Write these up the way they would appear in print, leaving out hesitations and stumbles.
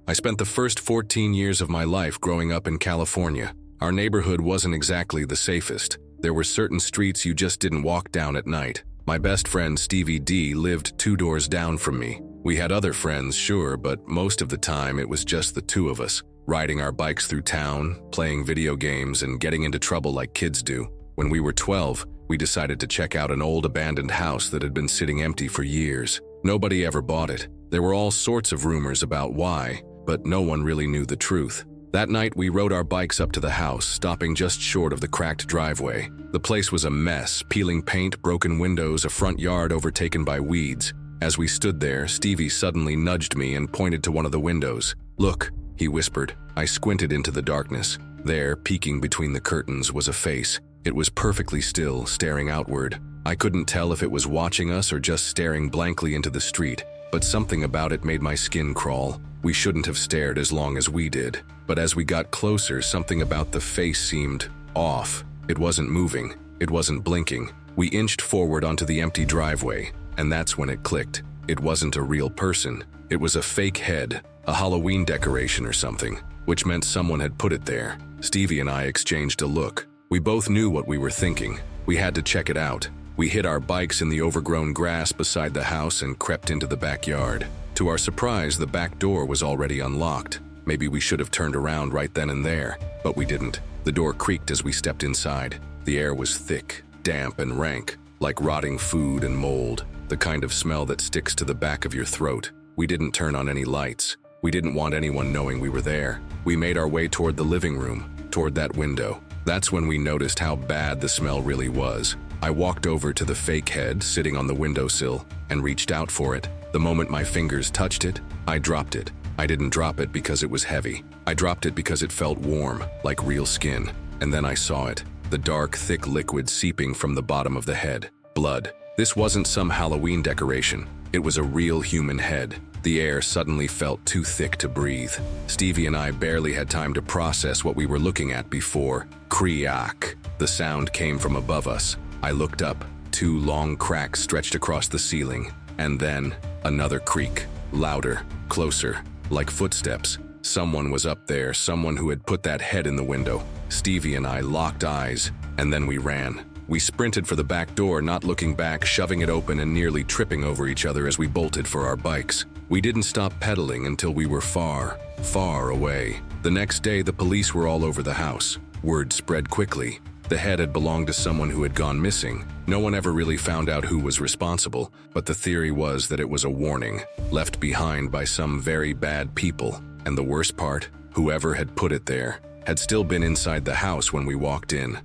I spent the first 14 years of my life growing up in California. Our neighborhood wasn't exactly the safest. There were certain streets you just didn't walk down at night. My best friend Stevie D lived 2 doors down from me. We had other friends, sure, but most of the time it was just the 2 of us, riding our bikes through town, playing video games, and getting into trouble like kids do. When we were 12, we decided to check out an old abandoned house that had been sitting empty for years. Nobody ever bought it. There were all sorts of rumors about why, but no one really knew the truth. That night, we rode our bikes up to the house, stopping just short of the cracked driveway. The place was a mess, peeling paint, broken windows, a front yard overtaken by weeds. As we stood there, Stevie suddenly nudged me and pointed to one of the windows. "Look," he whispered. I squinted into the darkness. There, peeking between the curtains, was a face. It was perfectly still, staring outward. I couldn't tell if it was watching us or just staring blankly into the street, but something about it made my skin crawl. We shouldn't have stared as long as we did. But as we got closer, something about the face seemed off. It wasn't moving. It wasn't blinking. We inched forward onto the empty driveway, and that's when it clicked. It wasn't a real person. It was a fake head, a Halloween decoration or something, which meant someone had put it there. Stevie and I exchanged a look. We both knew what we were thinking. We had to check it out. We hid our bikes in the overgrown grass beside the house and crept into the backyard. To our surprise, the back door was already unlocked. Maybe we should have turned around right then and there, but we didn't. The door creaked as we stepped inside. The air was thick, damp, and rank, like rotting food and mold, the kind of smell that sticks to the back of your throat. We didn't turn on any lights. We didn't want anyone knowing we were there. We made our way toward the living room, toward that window. That's when we noticed how bad the smell really was. I walked over to the fake head sitting on the windowsill and reached out for it. The moment my fingers touched it, I dropped it. I didn't drop it because it was heavy. I dropped it because it felt warm, like real skin. And then I saw it, the dark, thick liquid seeping from the bottom of the head. Blood. This wasn't some Halloween decoration. It was a real human head. The air suddenly felt too thick to breathe. Stevie and I barely had time to process what we were looking at before. Kriak. The sound came from above us. I looked up. 2 long cracks stretched across the ceiling. And then, another creak. Louder. Closer. Like footsteps. Someone was up there, someone who had put that head in the window. Stevie and I locked eyes, and then we ran. We sprinted for the back door, not looking back, shoving it open and nearly tripping over each other as we bolted for our bikes. We didn't stop pedaling until we were far, far away. The next day, the police were all over the house. Word spread quickly. The head had belonged to someone who had gone missing. No one ever really found out who was responsible, but the theory was that it was a warning, left behind by some very bad people. And the worst part, whoever had put it there had still been inside the house when we walked in.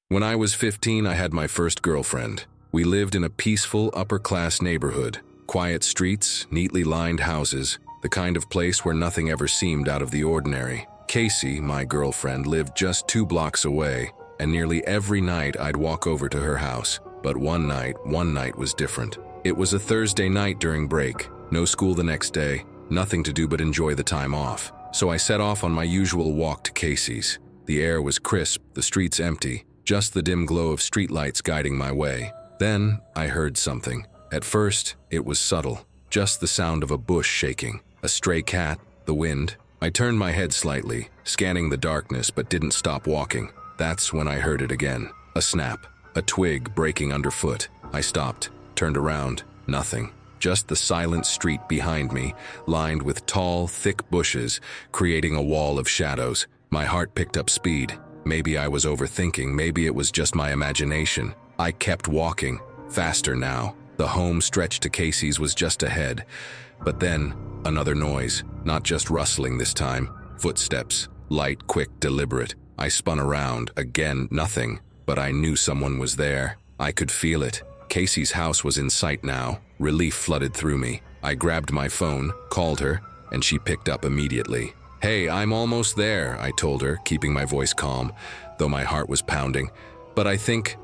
When I was 15, I had my first girlfriend. We lived in a peaceful, upper-class neighborhood. Quiet streets, neatly lined houses, the kind of place where nothing ever seemed out of the ordinary. Casey, my girlfriend, lived just 2 blocks away, and nearly every night I'd walk over to her house. But one night was different. It was a Thursday night during break, no school the next day, nothing to do but enjoy the time off. So I set off on my usual walk to Casey's. The air was crisp, the streets empty, just the dim glow of streetlights guiding my way. Then I heard something. At first, it was subtle, just the sound of a bush shaking, a stray cat, the wind. I turned my head slightly, scanning the darkness, but didn't stop walking. That's when I heard it again. A snap, a twig breaking underfoot. I stopped, turned around, nothing. Just the silent street behind me, lined with tall, thick bushes, creating a wall of shadows. My heart picked up speed. Maybe I was overthinking, maybe it was just my imagination. I kept walking, faster now. The home stretch to Casey's was just ahead. But then, another noise, not just rustling this time. Footsteps, light, quick, deliberate. I spun around, again, nothing. But I knew someone was there. I could feel it. Casey's house was in sight now. Relief flooded through me. I grabbed my phone, called her, and she picked up immediately. "Hey, I'm almost there," I told her, keeping my voice calm, though my heart was pounding. "But I think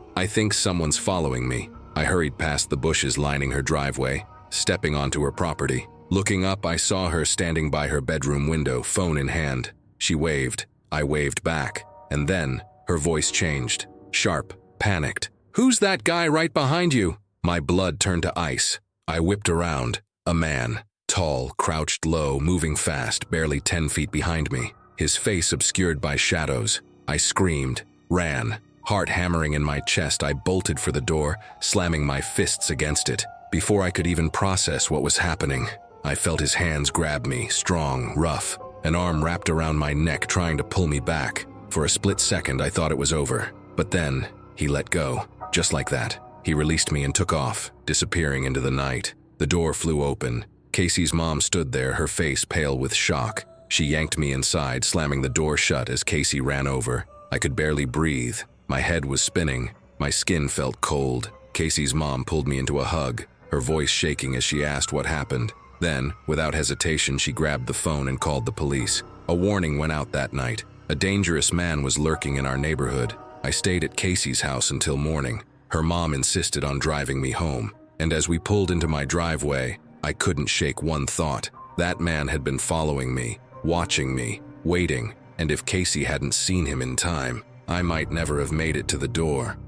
someone's following me." I hurried past the bushes lining her driveway, stepping onto her property. Looking up, I saw her standing by her bedroom window, phone in hand. She waved. I waved back. And then, her voice changed. Sharp, panicked. "Who's that guy right behind you?" My blood turned to ice. I whipped around. A man. tall, crouched low, moving fast, barely 10 feet behind me, his face obscured by shadows. I screamed, ran. Heart hammering in my chest, I bolted for the door, slamming my fists against it. Before I could even process what was happening, I felt his hands grab me, strong, rough, an arm wrapped around my neck trying to pull me back. For a split second, I thought it was over. But then, he let go. Just like that, he released me and took off, disappearing into the night. The door flew open. Casey's mom stood there, her face pale with shock. She yanked me inside, slamming the door shut as Casey ran over. I could barely breathe. My head was spinning. My skin felt cold. Casey's mom pulled me into a hug, her voice shaking as she asked what happened. Then, without hesitation, she grabbed the phone and called the police. A warning went out that night. A dangerous man was lurking in our neighborhood. I stayed at Casey's house until morning. Her mom insisted on driving me home. And as we pulled into my driveway, I couldn't shake one thought. That man had been following me, watching me, waiting, and if Casey hadn't seen him in time, I might never have made it to the door.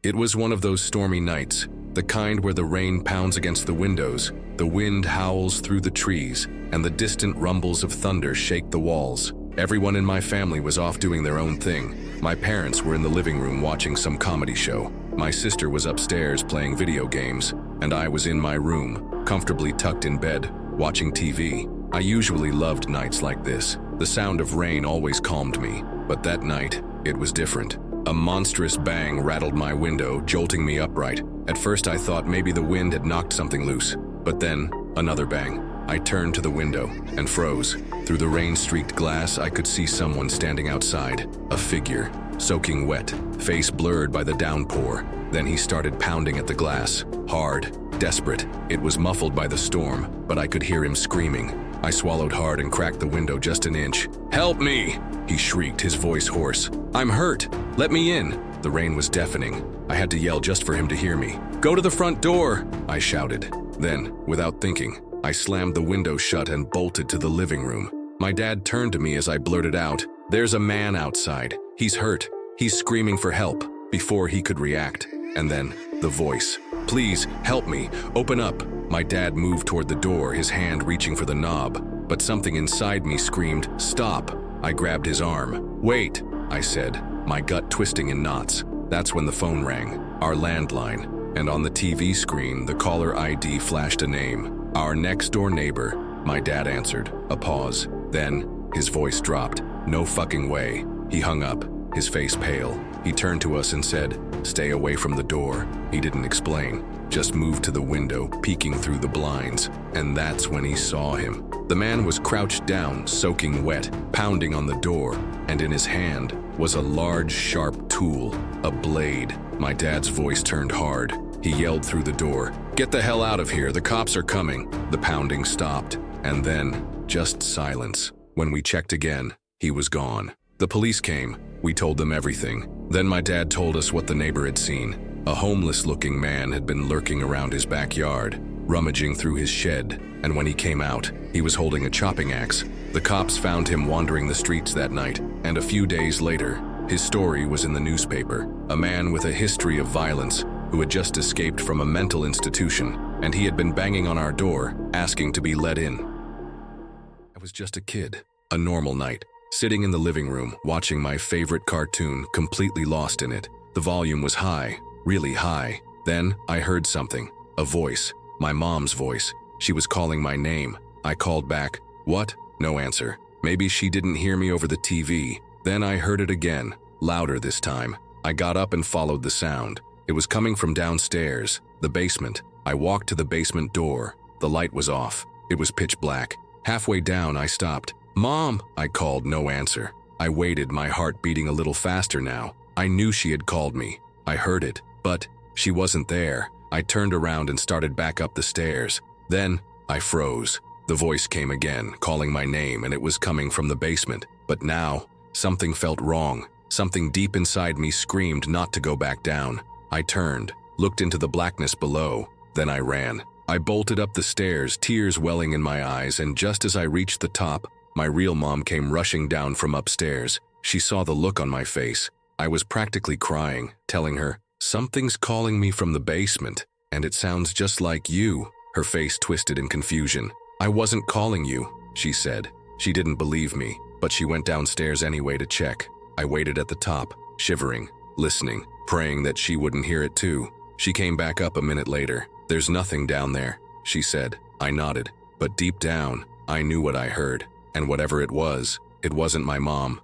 It was one of those stormy nights, the kind where the rain pounds against the windows, the wind howls through the trees, and the distant rumbles of thunder shake the walls. Everyone in my family was off doing their own thing. My parents were in the living room watching some comedy show. My sister was upstairs playing video games, and I was in my room, comfortably tucked in bed, watching TV. I usually loved nights like this. The sound of rain always calmed me, but that night, it was different. A monstrous bang rattled my window, jolting me upright. At first I thought maybe the wind had knocked something loose, but then, another bang. I turned to the window and froze. Through the rain-streaked glass, I could see someone standing outside, a figure, soaking wet, face blurred by the downpour. Then he started pounding at the glass, hard, desperate. It was muffled by the storm, but I could hear him screaming. I swallowed hard and cracked the window just an inch. "Help me!" he shrieked, his voice hoarse. "I'm hurt! Let me in!" The rain was deafening. I had to yell just for him to hear me. "Go to the front door!" I shouted. Then, without thinking, I slammed the window shut and bolted to the living room. My dad turned to me as I blurted out, "There's a man outside. He's hurt. He's screaming for help," before he could react. And then, the voice. "Please, help me. Open up." My dad moved toward the door, his hand reaching for the knob. But something inside me screamed, "Stop." I grabbed his arm. "Wait," I said, my gut twisting in knots. That's when the phone rang, our landline. And on the TV screen, the caller ID flashed a name. "Our next-door neighbor." My dad answered. A pause. Then, his voice dropped. "No fucking way." He hung up, his face pale. He turned to us and said, "Stay away from the door." He didn't explain, just moved to the window, peeking through the blinds. And that's when he saw him. The man was crouched down, soaking wet, pounding on the door, and in his hand was a large, sharp tool, a blade. My dad's voice turned hard. He yelled through the door, "Get the hell out of here, the cops are coming." The pounding stopped, and then, just silence. When we checked again, he was gone. The police came. We told them everything. Then my dad told us what the neighbor had seen. A homeless-looking man had been lurking around his backyard, rummaging through his shed, and when he came out, he was holding a chopping axe. The cops found him wandering the streets that night, and a few days later, his story was in the newspaper. A man with a history of violence who had just escaped from a mental institution, and he had been banging on our door, asking to be let in. I was just a kid, a normal night, sitting in the living room, watching my favorite cartoon, completely lost in it. The volume was high, really high. Then I heard something, a voice, my mom's voice. She was calling my name. I called back, "What?" No answer. Maybe she didn't hear me over the TV. Then I heard it again, louder this time. I got up and followed the sound. It was coming from downstairs, the basement. I walked to the basement door. The light was off. It was pitch black. Halfway down, I stopped. "Mom!" I called, no answer. I waited, my heart beating a little faster now. I knew she had called me. I heard it, but she wasn't there. I turned around and started back up the stairs. Then, I froze. The voice came again, calling my name, and it was coming from the basement. But now, something felt wrong. Something deep inside me screamed not to go back down. I turned, looked into the blackness below. Then I ran. I bolted up the stairs, tears welling in my eyes, and just as I reached the top, my real mom came rushing down from upstairs. She saw the look on my face. I was practically crying, telling her, "Something's calling me from the basement, and it sounds just like you." her face twisted in confusion. "I wasn't calling you," she said. She didn't believe me, but she went downstairs anyway to check. I waited at the top, shivering, listening, praying that she wouldn't hear it too. She came back up a minute later. "There's nothing down there," she said. I nodded, but deep down, I knew what I heard, and whatever it wasn't my mom.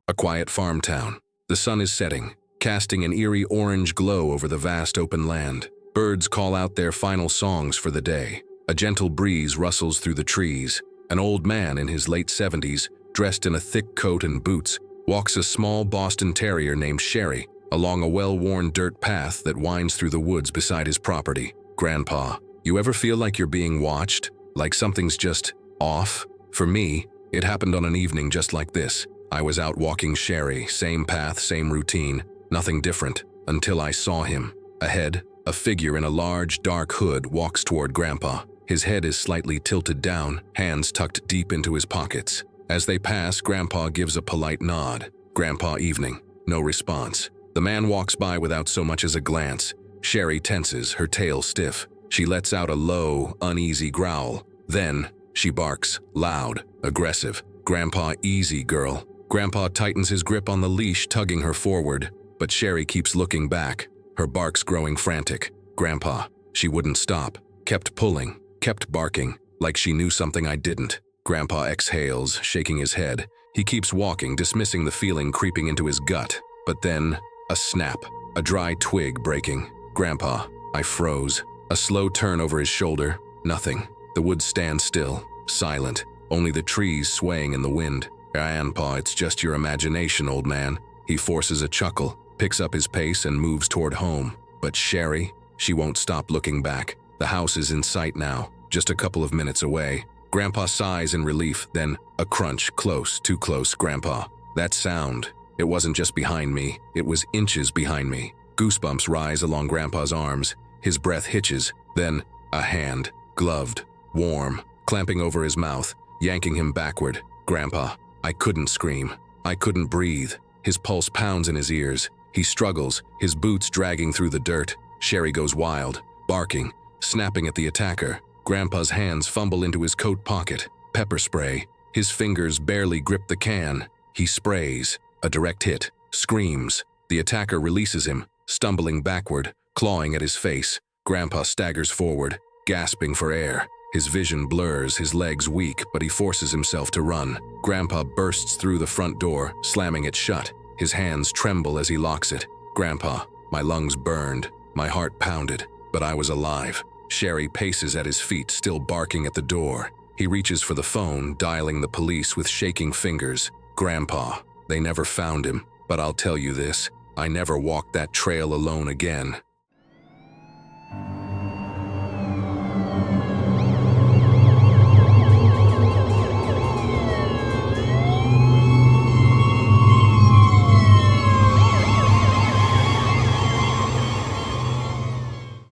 A quiet farm town. The sun is setting, casting an eerie orange glow over the vast open land. Birds call out their final songs for the day. A gentle breeze rustles through the trees. An old man in his late 70s, dressed in a thick coat and boots, walks a small Boston Terrier named Sherry along a well-worn dirt path that winds through the woods beside his property. "Grandpa, you ever feel like you're being watched? Like something's just off?" For me, it happened on an evening just like this. I was out walking Sherry, same path, same routine, nothing different, until I saw him. Ahead, a figure in a large, dark hood walks toward Grandpa. His head is slightly tilted down, hands tucked deep into his pockets. As they pass, Grandpa gives a polite nod. "Grandpa, evening." No response. The man walks by without so much as a glance. Sherry tenses, her tail stiff. She lets out a low, uneasy growl. Then, she barks, loud, aggressive. "Grandpa, easy, girl." Grandpa tightens his grip on the leash, tugging her forward, but Sherry keeps looking back, her barks growing frantic. "Grandpa." She wouldn't stop, kept pulling, kept barking, like she knew something I didn't. Grandpa exhales, shaking his head. He keeps walking, dismissing the feeling creeping into his gut. But then, a snap, a dry twig breaking. "Grandpa." I froze. A slow turn over his shoulder. Nothing. The woods stand still, silent, only the trees swaying in the wind. "Grandpa, it's just your imagination, old man." He forces a chuckle, picks up his pace and moves toward home. But Sherry, she won't stop looking back. The house is in sight now, just a couple of minutes away. Grandpa sighs in relief, then a crunch, close, too close, "Grandpa." That sound, it wasn't just behind me, it was inches behind me. Goosebumps rise along Grandpa's arms. His breath hitches, then a hand, gloved, warm, clamping over his mouth, yanking him backward. "Grandpa." I couldn't scream. I couldn't breathe. His pulse pounds in his ears. He struggles, his boots dragging through the dirt. Sherry goes wild, barking, snapping at the attacker. Grandpa's hands fumble into his coat pocket. Pepper spray. His fingers barely grip the can. He sprays. A direct hit. Screams. The attacker releases him, stumbling backward, clawing at his face. Grandpa staggers forward, gasping for air. His vision blurs, his legs weak, but he forces himself to run. Grandpa bursts through the front door, slamming it shut. His hands tremble as he locks it. "Grandpa." My lungs burned, my heart pounded, but I was alive. Sherry paces at his feet, still barking at the door. He reaches for the phone, dialing the police with shaking fingers. "Grandpa." They never found him, but I'll tell you this, I never walked that trail alone again.